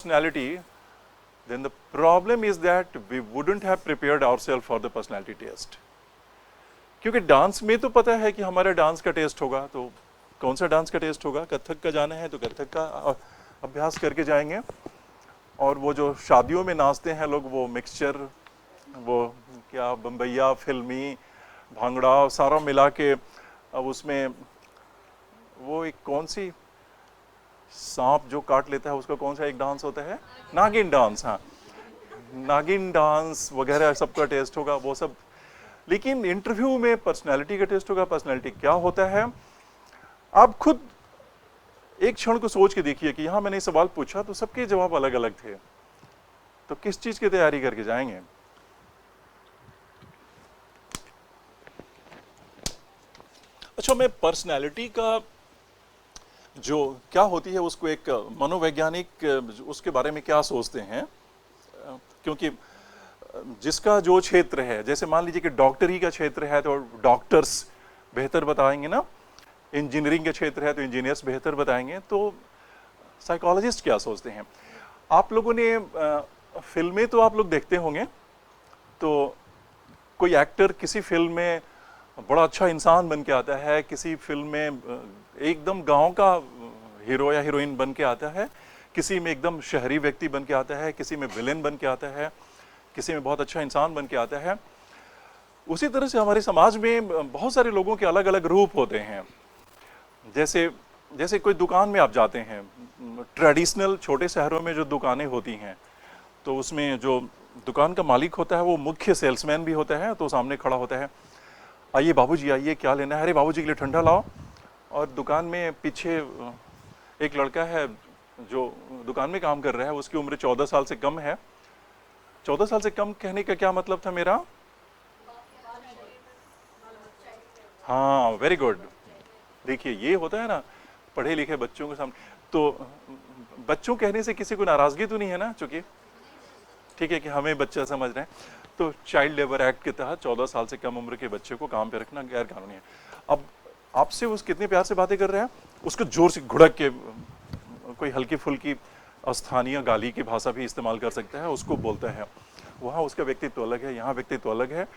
personality, then the problem is that we wouldn't have prepared ourselves for the personality test. क्योंकि dance में तो पता है कि हमारा डांस का टेस्ट होगा, तो कौन सा डांस का टेस्ट होगा, कथक का जाना है तो कथक का अभ्यास करके जाएंगे। और वो जो शादियों में नाचते हैं लोग, वो मिक्सचर, वो क्या बम्बैया, फिल्मी, भांगड़ा सारा मिला के, अब उसमें वो एक कौन सी सांप जो काट लेता है उसका कौन सा एक डांस होता है, नागिन डांस, हाँ नागिन डांस वगैरह सबका टेस्ट होगा वो सब। लेकिन इंटरव्यू में पर्सनालिटी का टेस्ट होगा। पर्सनालिटी क्या होता है, आप खुद एक क्षण को सोच के देखिए कि यहाँ मैंने सवाल पूछा तो सबके जवाब अलग अलग थे, तो किस चीज की तैयारी करके जाएंगे। अच्छा, मैं पर्सनालिटी का जो क्या होती है उसको एक मनोवैज्ञानिक उसके बारे में क्या सोचते हैं, क्योंकि जिसका जो क्षेत्र है, जैसे मान लीजिए कि डॉक्टरी का क्षेत्र है तो डॉक्टर्स बेहतर बताएंगे ना, इंजीनियरिंग का क्षेत्र है तो इंजीनियर्स बेहतर बताएंगे, तो साइकोलॉजिस्ट क्या सोचते हैं। आप लोगों ने फिल्में तो आप लोग देखते होंगे, तो कोई एक्टर किसी फिल्म में बड़ा अच्छा इंसान बन के आता है, किसी फिल्म में एकदम गांव का हीरो या हीरोइन बन के आता है, किसी में एकदम शहरी व्यक्ति बन के आता है, किसी में विलेन बन के आता है, किसी में बहुत अच्छा इंसान बन के आता है। उसी तरह से हमारे समाज में बहुत सारे लोगों के अलग अलग रूप होते हैं। जैसे कोई दुकान में आप जाते हैं, ट्रेडिशनल छोटे शहरों में जो दुकानें होती हैं, तो उसमें जो दुकान का मालिक होता है वो मुख्य सेल्समैन भी होता है, तो सामने खड़ा होता है, आइए बाबूजी आइए क्या लेना है, अरे बाबूजी के लिए ठंडा लाओ। और दुकान में पीछे एक लड़का है जो दुकान में काम कर रहा है, उसकी उम्र 14 साल से कम है। 14 साल से कम कहने का क्या मतलब था मेरा, हाँ वेरी गुड। देखिए ये होता है ना पढ़े लिखे बच्चों के सामने, तो बच्चों कहने से किसी को नाराजगी तो नहीं है ना, चूंकि ठीक है कि हमें बच्चा समझ रहे हैं, तो चाइल्ड लेबर एक्ट के तहत 14 साल से कम उम्र के बच्चे को काम पे रखना गैर कानूनी है। अब आपसे वो कितने प्यार से बातें कर रहे हैं, उसको जोर से घुड़क के कोई हल्की फुल्की स्थानीय गाली की भाषा भी इस्तेमाल कर सकता है, उसको बोलता है। वहाँ उसका व्यक्तित्व अलग है, यहाँ व्यक्तित्व अलग है।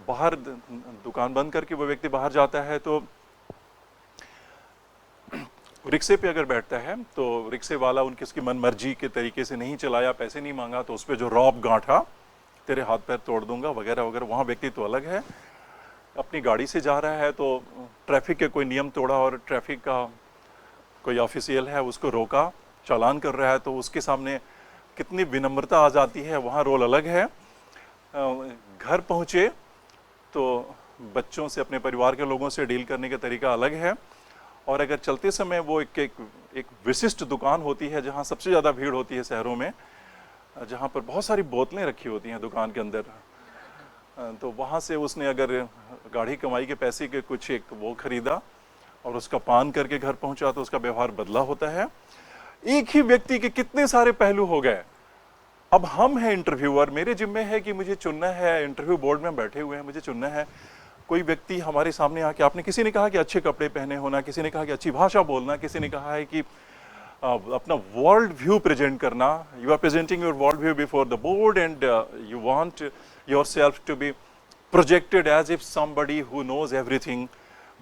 बाहर दुकान बंद करके वो व्यक्ति बाहर जाता है, तो रिक्शे पे अगर बैठता है तो रिक्शे वाला उनकी उसकी मन मर्जी के तरीके से नहीं चलाया, पैसे नहीं मांगा, तो उस पर जो रौब गांठा, तेरे हाथ पैर तोड़ दूंगा वगैरह वगैरह, वहाँ व्यक्तित्व अलग है। अपनी गाड़ी से जा रहा है तो ट्रैफिक के कोई नियम तोड़ा और ट्रैफिक का कोई ऑफिशियल है उसको रोका, चालान कर रहा है, तो उसके सामने कितनी विनम्रता आ जाती है, वहाँ रोल अलग है। घर पहुँचे तो बच्चों से, अपने परिवार के लोगों से डील करने का तरीका अलग है। और अगर चलते समय वो एक विशिष्ट दुकान होती है जहाँ सबसे ज़्यादा भीड़ होती है शहरों में, जहाँ पर बहुत सारी बोतलें रखी होती हैं दुकान के अंदर, तो वहाँ से उसने अगर गाढ़ी कमाई के पैसे के कुछ एक वो खरीदा और उसका पान करके घर पहुँचा, तो उसका व्यवहार बदला होता है। एक ही व्यक्ति के कितने सारे पहलू हो गए। अब हम हैं इंटरव्यूअर, मेरे जिम्मे है कि मुझे चुनना है, इंटरव्यू बोर्ड में बैठे हुए हैं, मुझे चुनना है। कोई व्यक्ति हमारे सामने आके, आपने किसी ने कहा कि अच्छे कपड़े पहने होना, किसी ने कहा कि अच्छी भाषा बोलना, किसी ने कहा है कि अपना वर्ल्ड व्यू प्रेजेंट करना, you are presenting your world view before the board and you want yourself to be projected as if somebody who knows everything,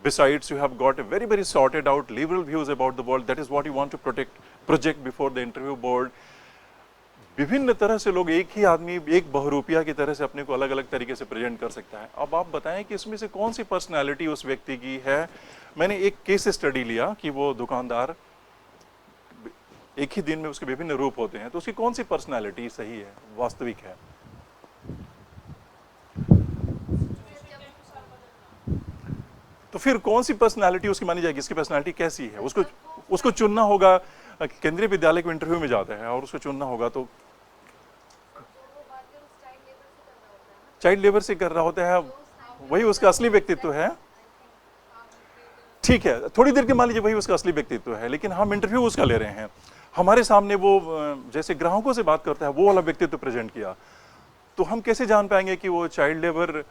besides you have got a very sorted out liberal views about the world, that is what you want to project before the interview board। विभिन्न तरह से लोग, एक ही आदमी एक बहुरूपिया की तरह से अपने को अलग अलग तरीके से प्रेजेंट कर सकता है। अब आप बताएं कि इसमें से कौन सी पर्सनालिटी उस व्यक्ति की है। मैंने एक केस स्टडी लिया कि वो दुकानदार, एक ही दिन में उसके विभिन्न रूप होते हैं, तो उसकी कौन सी पर्सनालिटी सही है, वास्तविक है। तो फिर कौन सी पर्सनालिटी उसकी मानी जाएगी, इसकी पर्सनालिटी कैसी है, उसको चुनना होगा। केंद्रीय विद्यालय को इंटरव्यू में जाता है और उसको चुनना होगा, तो चाइल्ड लेबर से कर रहा होता है, वही उसका असली व्यक्तित्व है। ठीक है, थोड़ी देर के मान लीजिए वही उसका असली व्यक्तित्व है, लेकिन हम इंटरव्यू उसका ले रहे हैं, हमारे सामने वो जैसे ग्राहकों से बात करता है वो वाला व्यक्तित्व प्रेजेंट किया, तो हम कैसे जान पाएंगे कि वो चाइल्ड लेबर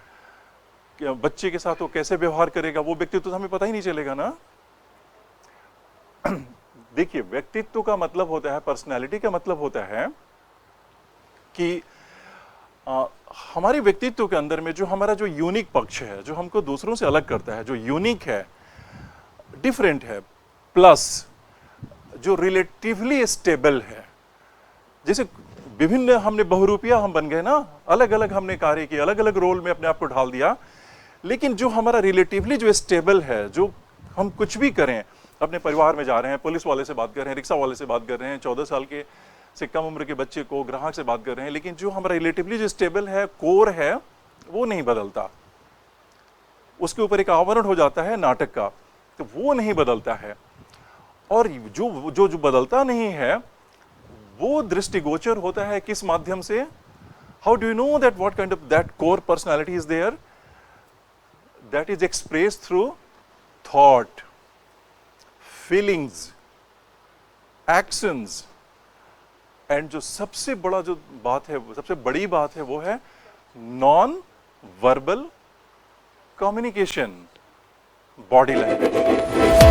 बच्चे के साथ वो कैसे व्यवहार करेगा, वो व्यक्तित्व तो हमें पता ही नहीं चलेगा ना। देखिए, व्यक्तित्व का मतलब होता है, पर्सनैलिटी का मतलब होता है कि हमारे व्यक्तित्व के अंदर में जो हमारा जो यूनिक पक्ष है, जो हमको दूसरों से अलग करता है, जो यूनिक है, डिफरेंट है, प्लस जो रिलेटिवली स्टेबल है। जैसे विभिन्न हमने बहुरूपिया हम बन गए ना, अलग अलग हमने कार्य किए, अलग अलग रोल में अपने आप को ढाल दिया, लेकिन जो हमारा रिलेटिवली जो स्टेबल है, जो हम कुछ भी करें, अपने परिवार में जा रहे हैं, पुलिस वाले से बात कर रहे हैं, रिक्शा वाले से बात कर रहे हैं, 14 साल के से कम उम्र के बच्चे को ग्राहक से बात कर रहे हैं, लेकिन जो हमारा रिलेटिवली जो स्टेबल है, कोर है, वो नहीं बदलता। उसके ऊपर एक आवरण हो जाता है नाटक का, तो वो नहीं बदलता है। और जो जो जो बदलता नहीं है, वो दृष्टिगोचर होता है किस माध्यम से? How do you know that what kind of that core personality is there? That is expressed through thought, feelings, actions, and जो सबसे बड़ा जो बात है, सबसे बड़ी बात है, वो है non verbal communication, body language.